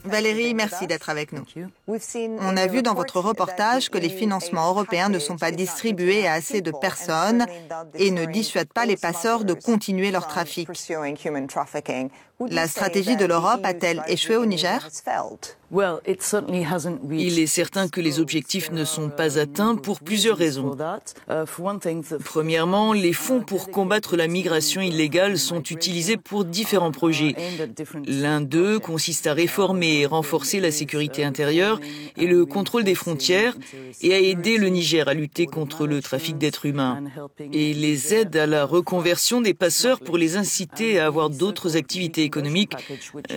Valérie, merci d'être avec nous. On a vu dans votre reportage que les financements européens ne sont pas distribués à assez de personnes et ne dissuadent pas les passeurs de continuer leur trafic. La stratégie de l'Europe a-t-elle échoué au Niger? Il est certain que les objectifs ne sont pas atteints pour plusieurs raisons. Premièrement, les fonds pour combattre la migration illégale sont utilisés pour différents projets. L'un d'eux consiste à réformer et renforcer la sécurité intérieure et le contrôle des frontières et à aider le Niger à lutter contre le trafic d'êtres humains. Et les aides à la reconversion des passeurs pour les inciter à avoir d'autres activités économiques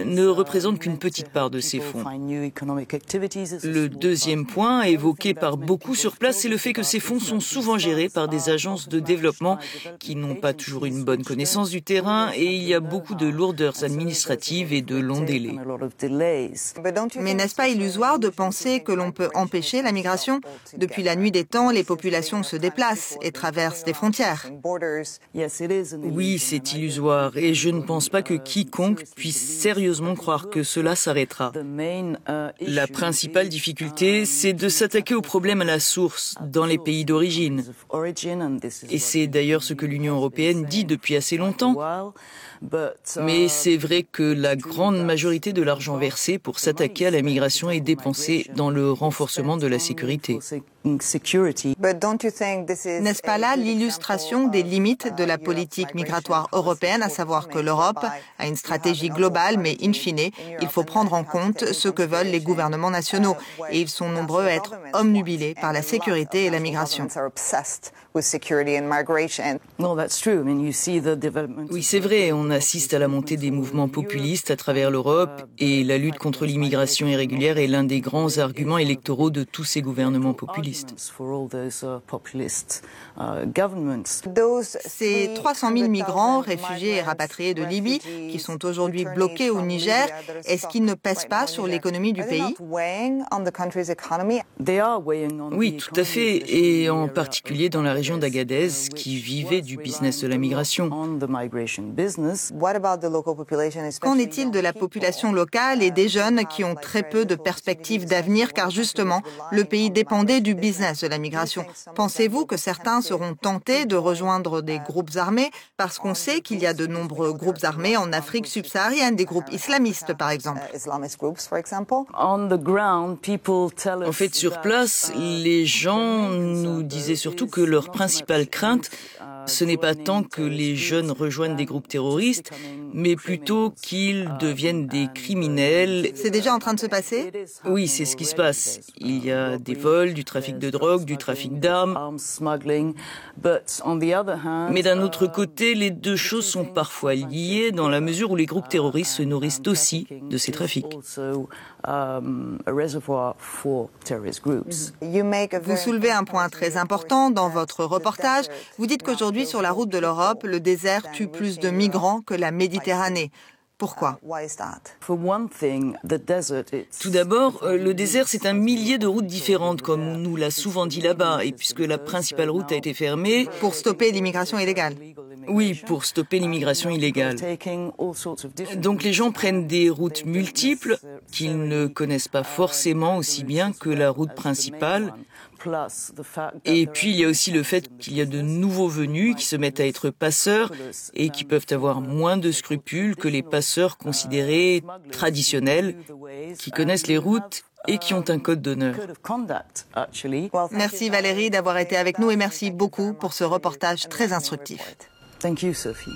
ne représentent qu'une petite part de ces fonds. Le deuxième point, évoqué par beaucoup sur place, c'est le fait que ces fonds sont souvent gérés par des agences de développement qui n'ont pas toujours une bonne connaissance du terrain et il y a beaucoup de lourdeurs administratives et de longs délais. Mais n'est-ce pas illusoire de penser que l'on peut empêcher la migration? Depuis la nuit des temps, les populations se déplacent et traversent des frontières. Oui, c'est illusoire et je ne pense pas que quiconque puisse sérieusement croire que cela s'arrêtera. La principale difficulté, c'est de s'attaquer au problème à la source, dans les pays d'origine. Et c'est d'ailleurs ce que l'Union européenne dit depuis assez longtemps. Mais c'est vrai que la grande majorité de l'argent versé pour s'attaquer à la migration est dépensé dans le renforcement de la sécurité. N'est-ce pas là l'illustration des limites de la politique migratoire européenne, à savoir que l'Europe a une stratégie globale, mais in fine, il faut prendre en compte ce que veulent les gouvernements nationaux, et ils sont nombreux à être omnubilés par la sécurité et la migration. Oui, c'est vrai, on assiste à la montée des mouvements populistes à travers l'Europe et la lutte contre l'immigration irrégulière est l'un des grands arguments électoraux de tous ces gouvernements populistes. Ces 300 000 migrants, réfugiés et rapatriés de Libye, qui sont aujourd'hui bloqués au Niger, est-ce qu'ils ne pèsent pas sur l'économie du pays? Oui, tout à fait, et en particulier dans la région d'Agadez, qui vivait du business de la migration. Qu'en est-il de la population locale et des jeunes qui ont très peu de perspectives d'avenir, car justement, le pays dépendait du business de la migration? Pensez-vous que certains seront tentés de rejoindre des groupes armés parce qu'on sait qu'il y a de nombreux groupes armés en Afrique subsaharienne, des groupes islamistes par exemple? En fait, sur place, les gens nous disaient surtout que leur principale crainte, ce n'est pas tant que les jeunes rejoignent des groupes terroristes, mais plutôt qu'ils deviennent des criminels. C'est déjà en train de se passer? Oui, c'est ce qui se passe. Il y a des vols, du trafic de drogue, du trafic d'armes. Mais d'un autre côté, les deux choses sont parfois liées dans la mesure où les groupes terroristes se nourrissent aussi de ces trafics. Vous soulevez un point très important dans votre reportage. Vous dites qu'aujourd'hui, sur la route de l'Europe, le désert tue plus de migrants que la Méditerranée. Pourquoi? Tout d'abord, le désert, c'est un millier de routes différentes, comme on nous l'a souvent dit là-bas. Et puisque la principale route a été fermée... Pour stopper l'immigration illégale? Oui, pour stopper l'immigration illégale. Donc les gens prennent des routes multiples qu'ils ne connaissent pas forcément aussi bien que la route principale. Et puis il y a aussi le fait qu'il y a de nouveaux venus qui se mettent à être passeurs et qui peuvent avoir moins de scrupules que les passeurs considérés traditionnels, qui connaissent les routes et qui ont un code d'honneur. Merci Valérie d'avoir été avec nous et merci beaucoup pour ce reportage très instructif. Thank you, Sophie.